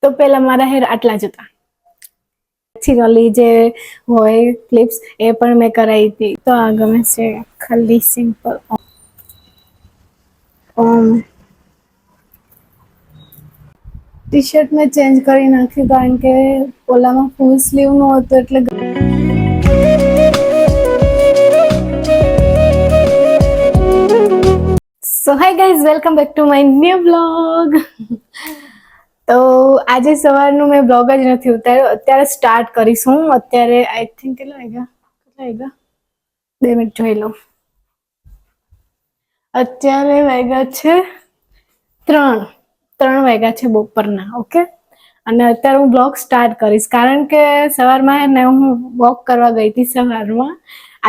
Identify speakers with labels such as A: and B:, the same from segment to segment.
A: તો પેલા મારા હેર આટલા જ હતા. પછી ઓલી જે હોય ક્લિપ્સ એ પણ મેં કરાવી હતી. તો આ ગમે છે ખાલી સિમ્પલ ટી શર્ટ મેં ચેન્જ કરી નાખ્યું કારણ કે ઓલામાં ફૂલ સ્લીવ નું હતું એટલે so hi guys, welcome back to my new blog. તો આજે સવારનું મેં બ્લોગ જ નથી ઉતાર્યો, અત્યારે સ્ટાર્ટ કરીશું. અત્યારે આઈ થિંક કેટલા વાગ્યા 2 મિનિટ જોઈ લઉં. અત્યારે વાગ્યા છે 3 વાગ્યા છે બપોરના. ઓકે, અને અત્યારે હું બ્લોગ સ્ટાર્ટ કરીશ કારણ કે સવારમાં ને હું વોક કરવા ગઈ હતી સવારમાં.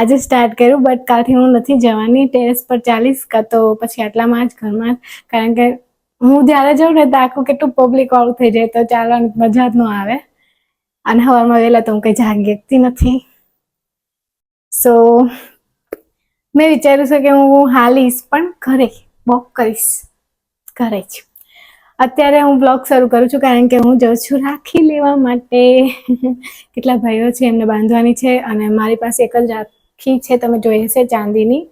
A: આજે સ્ટાર્ટ કર્યું, બટ કાલથી હું નથી જવાની. ટેરેસ પર ચાલીશ કાં તો પછી આટલામાં જ ઘરમાં, કારણ કે હું જ્યારે જાઉં ને તો આખું કેટલું પબ્લિક વાળું થઈ જાય, તો ચાલવાની મજા જ ન આવે. અને સવારમાં વહેલા તો હું કઈ જાગતી નથી. સો મેં વિચાર્યું છે કે હું હાલીશ પણ ઘરે વોક કરીશ, ઘરે જ. અત્યારે હું બ્લોગ શરૂ કરું છું કારણ કે હું જાઉં છું રાખી લેવા માટે. કેટલા ભાઈઓ છે એમને બાંધવાની છે, અને મારી પાસે એક જ રાખી છે, તમે જોઈ હશે, ચાંદીની.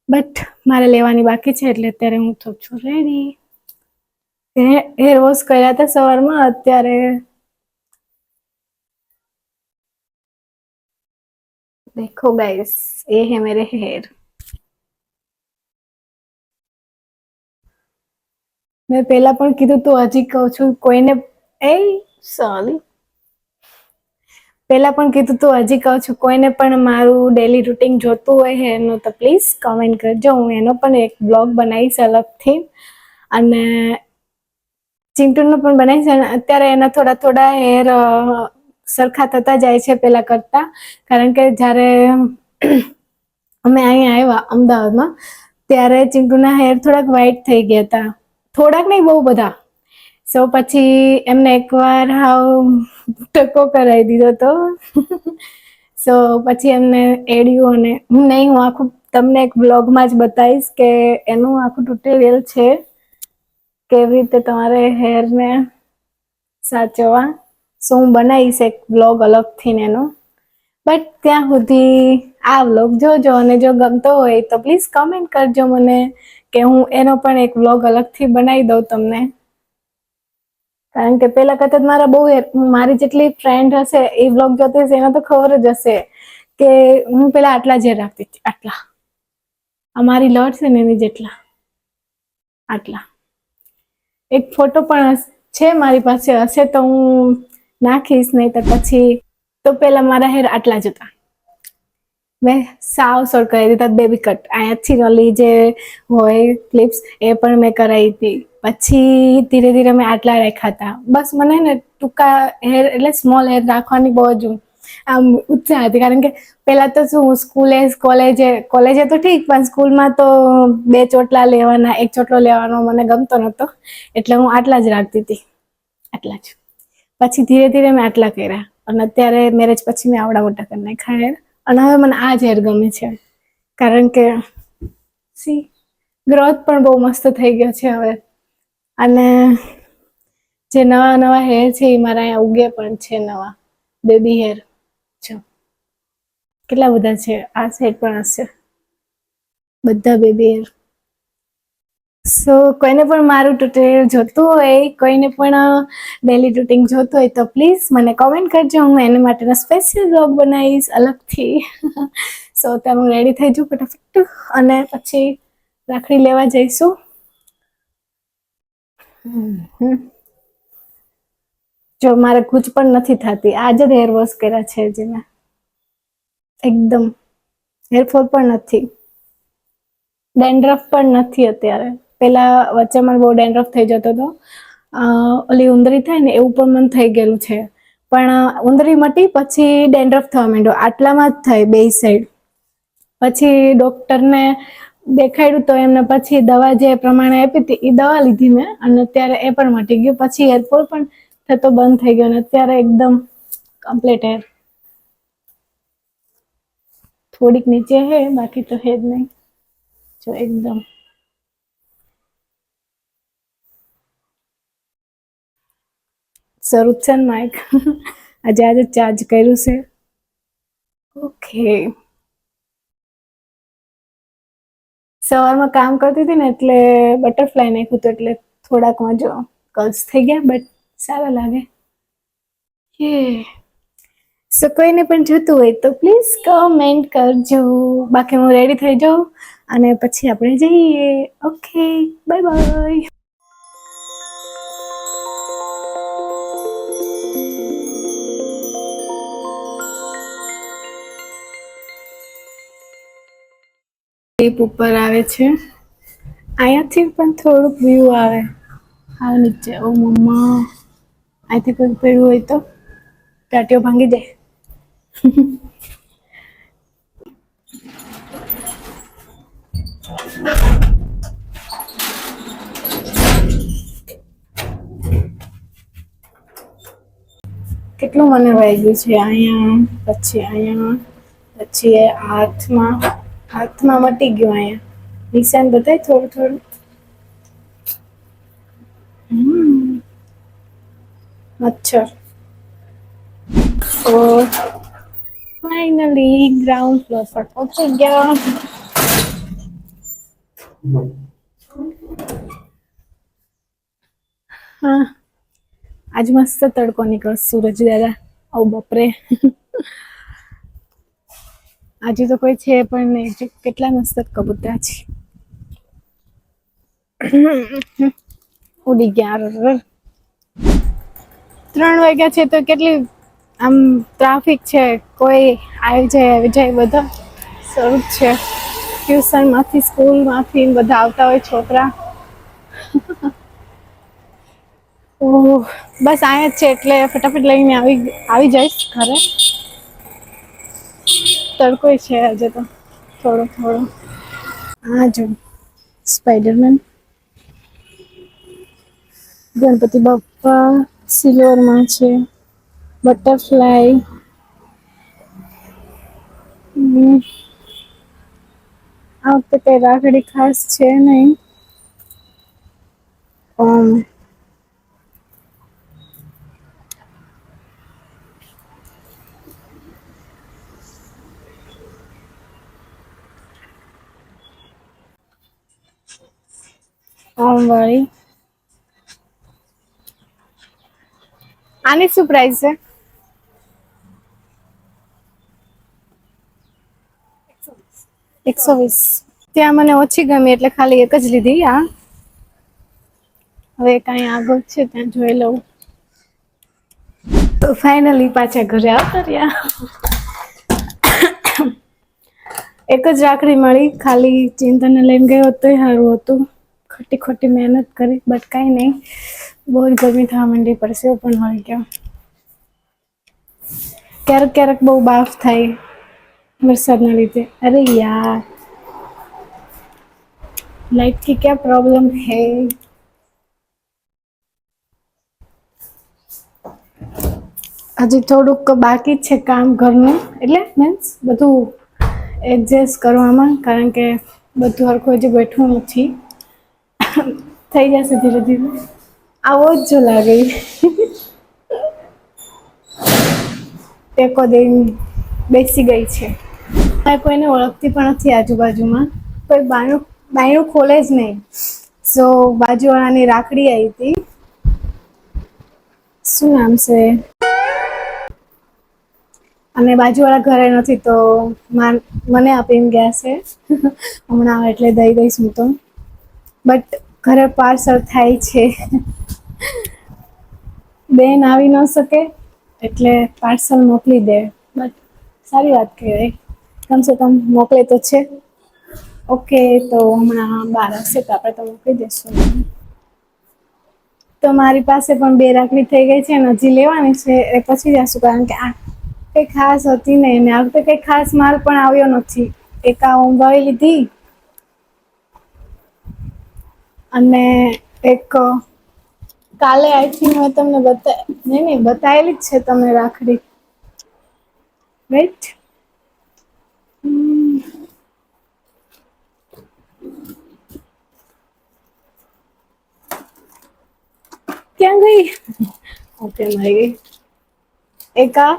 A: બટ મારે લેવાની બાકી છે, એટલે અત્યારે હું તો છું રેડી. હેર વોશ કર્યા હતા સવારમાં. અત્યારે देखो गाइस, ये है मेरे हेयर. મેં પહેલા પણ કીધું તો હજી કહું છું, કોઈને સોરી પહેલા પણ કીધું તો હજી કહું છું, કોઈને પણ મારું ડેલી રૂટીન જોતું હોય હેરનું તો પ્લીઝ કમેન્ટ કરજો. હું એનો પણ એક બ્લોગ બનાવીશ અલગથી, અને ચિંટુનો પણ બનાવીશ. અને અત્યારે એના થોડા થોડા હેર સરખા થતા જાય છે પેલા કરતા, કારણ કે જ્યારે અમે અહીંયા આવ્યા અમદાવાદમાં ત્યારે ચિંટુના હેર થોડાક વ્હાઈટ થઈ ગયા હતા. થોડાક નહીં, બહુ બધા. સો પછી એમને એકવાર ટકો કરાવી દીધો હતો. સો પછી એમને એડિયું, અને હું આખું તમને એક બ્લોગમાં જ બતાવીશ કે એનું આખું ટ્યુટોરિયલ છે, કેવી રીતે તમારે હેરને સાચવવા. સો હું બનાવીશ એક બ્લોગ અલગથી એનો. બટ ત્યાં સુધી આ બ્લોગ જોજો, અને જો ગમતો હોય તો પ્લીઝ કમેન્ટ કરજો મને, કે હું એનો પણ એક બ્લોગ અલગથી બનાવી દઉં તમને. કારણ કે પેલા કરતા મારા બહુ મારી જેટલી ફ્રેન્ડ હશે એ બ્લોગ જોતી હશે એને તો ખબર જ હશે કે હું પેલા આટલા જ રાખતી હતી. આટલા અમારી લડ છે ને એની જેટલા, આટલા. એક ફોટો પણ છે મારી પાસે, હશે તો હું નાખીશ, નહીં તો પછી. તો પેલા મારા હેર આટલા જ હતા. મેં સાવ શોર્ટ કરી દીધા, બેબી કટ. અહીંયાથી ઓલી જે હોય ક્લિપ્સ એ પણ મેં કરાવી હતી. પછી ધીરે ધીરે મેં આટલા રાખ્યા હતા. બસ મને ને ટૂંકા હેર એટલે સ્મોલ હેર રાખવાની બહુ જ આમ ઉત્સાહ હતી, કારણ કે પેલા તો શું કોલેજે તો ઠીક, પણ સ્કૂલમાં તો 2 ચોટલા લેવાના, 1 ચોટલો લેવાનો મને ગમતો નહોતો, એટલે હું આટલા જ રાખતી હતી, આટલા જ. પછી ધીરે ધીરે મેં આટલા કર્યા, અને અત્યારે મેરેજ પછી મેં આવડા મોટા કરી નાખ્યા હેર. અને હવે મને આ જ હેર ગમે છે, કારણ કે ગ્રોથ પણ બહુ મસ્ત થઈ ગયો છે હવે. અને જે નવા નવા હેર છે એ મારા અહીંયા ઉગે પણ છે, નવા બેબી હેર. કેટલા બધા છે, આ સાઈડ પણ હશે, બધા બેબી હેર. સો કોઈને પણ મારું ટ્યુટોરિયલ જોતું હોય, કોઈને પણ ડેલી રૂટીન જોતું હોય તો પ્લીઝ મને કોમેન્ટ કરજો. હું એના માટેનો સ્પેશિયલ બ્લોગ બનાવીશ અલગથી. સો ત્યાં હું રેડી થઈ જાઉં ફટાફટ, અને પછી રાખડી લેવા જઈશું. જો મારે કૂચ પણ નથી થતી, આજે જ હેર વોશ કર્યા છે. જે મેં એકદમ હેરફોલ પણ નથી, ડેન્ડ્રફ પણ નથી અત્યારે. પેલા વચ્ચેમાં બહુ ડેન્ડ્રફ થઈ જતો હતો, ઓલી ઉંદરી થાય ને એવું પણ મને થઈ ગયેલું છે. પણ ઉંદરી મટી પછી ડેન્ડ્રફ થવા માંડ્યો, આટલામાં જ થાય બે સાઈડ. પછી ડોક્ટરને દેખાડ્યું તો એમને પછી દવા જે પ્રમાણે આપી હતી એ દવા લીધી મેં, અને અત્યારે એ પણ મટી ગયું. પછી હેરફોલ પણ થતો બંધ થઈ ગયો, અને અત્યારે એકદમ કમ્પ્લીટ હેર. થોડીક નીચે હે, બાકી તો હે જ નહીં, જો એકદમ. શરૂ જ છે ને માઇક. આજે ચાર્જ કર્યું છે. ઓકે. સવારમાં કામ કરતી હતી ને એટલે બટરફ્લાય નાખ્યું હતું એટલે થોડાકમાં જો કર્લ્સ થઈ ગયા બટ સારા લાગે. સો કોઈને પણ જોતું હોય તો પ્લીઝ કમેન્ટ કરજો. બાકી હું રેડી થઈ જાઉં અને પછી આપણે જઈએ. Okay bye bye. ટેપ ઉપર આવે છે. અહીંયાથી પણ થોડુંક વ્યૂ આવે. હા નીચે ઓ મમ્મા અહીંથી કોઈ પડ્યું હોય તો ટાટીઓ ભાંગી દે. કેટલું મને વાગ્યું છે અહીંયા પછી અહીંયા પછી હાથમાં મટી ગયું અહીંયા નિશાન બતાય થોડું થોડું. મચ્છર. ઓ ફાઈનલી ગ્રાઉન્ડ ફ્લોર પર પહોંચી ગયા. હા આજ મસ્ત તડકો નીકળ્યો સૂરજ દાદા. ઓ બાપરે. આજે તો કોઈ છે પણ નહીં. કેટલા મસ્ત કબૂતરા છે. ઉડી ગયા. 3 વાગ્યા છે તો કેટલી આમ ટ્રાફિક છે. કોઈ આવી જાય બધા શરૂ જ છે. ટ્યુશન માંથી સ્કૂલ માંથી બધા આવતા હોય છોકરા. ઓહ બસ આયા જ છે એટલે ફટાફટ લઈને આવી જઈશ ઘરે. તડકોય છે આજે તો થોડો થોડો. હા જો સ્પાઈડરમેન. ગણપતિ બાપ્પા સિલ્વરમાં છે. બટરફ્લાય. આ વખતે કઈ રાખડી ખાસ છે નઈ. વાળી આની શું પ્રાઇસ છે? 120. ત્યાં મને ઓછી ગમી એટલે ખાલી એક જ લીધી. હવે કઈ આગળ છે ત્યાં જોઈ લઉં. તો ફાઇનલી પાછા ઘરે આવતા રહ્યા. એક જ રાખડી મળી. ખાલી ચિંતનને લઈને ગયો તોય સારું હતું. ખોટી મહેનત કરી બટ કઈ નઈ. બહુ જ ગરમી થવા માંડી. પરસેવો પણ વળી ગયો. ક્યારેક બહુ બાફ થાય વરસાદના લીધે. અરે યાર लाइट की क्या प्रॉब्लम है? હજી થોડુંક બાકી છે કામ ઘરનું. એટલે મીન્સ બધું એડજસ્ટ કરવામાં. કારણ કે બધું હરખું હજી બેઠું નથી. થઈ જશે ધીરે ધીરે. આવો જ જો લાગે. ટેકો દઈને બેસી ગઈ છે. કોઈને ઓળખતી પણ નથી આજુબાજુમાં. કોઈ બાયણું ખોલે જ નહીં. સો બાજુવાળાની રાખડી આવી હતી. શું નામ છે? અને બાજુવાળા ઘરે નથી તો મને આપીને ગયા છે. હમણાં આવે એટલે દઈ દઈશ હું તો. બટ ઘરે પાર્સલ થાય છે. બેન આવી ન શકે એટલે પાર્સલ મોકલી દે. બટ સારી વાત કહેવાય. કમસે કમ મોકલે તો છે. ઓકે તો હમણાં બાર હશે તો આપણે તો મોકલી દઈશું. તો મારી પાસે પણ 2 રાખડી થઈ ગઈ છે અને હજી લેવાની છે. એ પછી જશું કારણ કે કઈ ખાસ હતી નઈ ને આ વખતે કઈ ખાસ માલ પણ આવ્યો નથી. એક આ ઓમભાઈ લીધી અને એક કાલે આઈ થિંક મેં તમને બતાયેલી જ છે તમને રાખડી. રાઈટ. ક્યાં ગઈ ગઈ. ઓકે મળી ગઈ. એક આ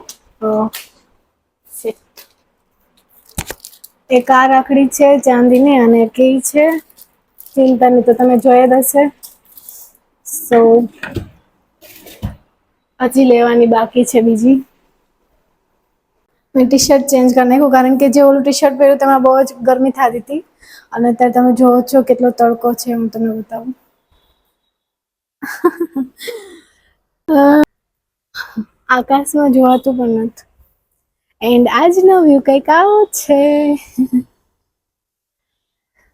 A: એક આ રાખડી છે ચાંદીની અને કેવી છે ચિંતાની તો તમે જોઈ જ હશે. સો હજી લેવાની બાકી છે બીજી. મેં ટી શર્ટ ચેન્જ કરી નાખ્યું કારણ કે જે ઓલું ટી શર્ટ પહેર્યું તેમાં બહુ જ ગરમી થતી હતી અને અત્યારે તમે જોવો છો કેટલો તડકો છે હું તમને બતાવું. આકાશમાં જોવાતું પણ નથી. એન્ડ આજનો વ્યૂ કંઈક આવો છે.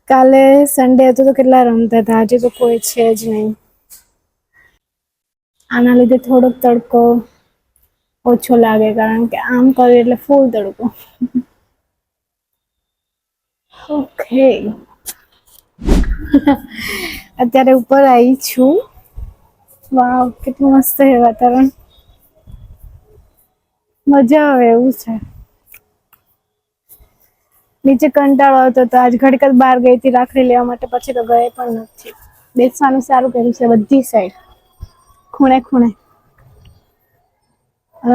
A: કાલે સન્ડે હતો તો કેટલા રમતા હતા આજે તો કોઈ છે જ નહીં. આના લીધે થોડોક તડકો ઓછો લાગે કારણ કે આમ કરે એટલે ફૂલ તડકો. ઓકે અત્યારે ઉપર આવી છું. વાવ કેટલું મસ્ત છે વાતાવરણ. મજા આવે એવું છે. નીચે કંટાળો આવતો હતો આજ ઘડીક જ બહાર ગઈ હતી રાખડી લેવા માટે પછી તો ગયે પણ નથી. બેસવાનું સારું કર્યું છે બધી સાઈડ ખૂણે ખૂણે.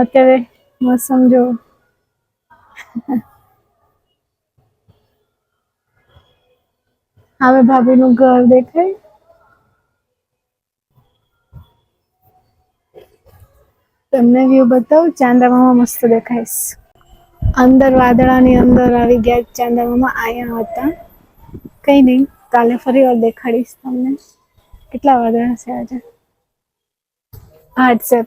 A: અત્યારે મોસમ જો હવે ભાભી નું ઘર દેખાય. તમને વ્યૂ બતાવું ચાંદામામા મસ્ત દેખાઈશ. અંદર વાદળાની અંદર આવી ગયા ચાંદામામા આયા હતા. કઈ નઈ કાલે ફરી વાર દેખાડીશ તમને. કેટલા વાદળા છે આજે. Heart shape.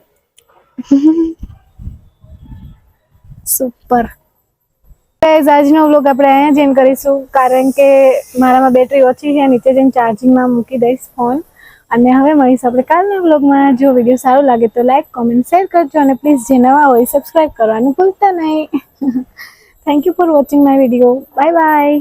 A: સુપર. ગાઈઝ આજનો વ્લોગ આપણે અહીંયા જ એન્ડ કરીશું કારણ કે મારામાં બેટરી ઓછી છે નીચે જઈને ચાર્જિંગમાં મૂકી દઈશ ફોન. અને હવે મળીશું આપણે કાલના વ્લોગમાં. જો વિડીયો સારો લાગે તો લાઈક કોમેન્ટ શેર કરજો અને પ્લીઝ જે નવા હોય સબસ્ક્રાઈબ કરવાનું ભૂલતા નહીં. Thank you for watching my video. Bye bye.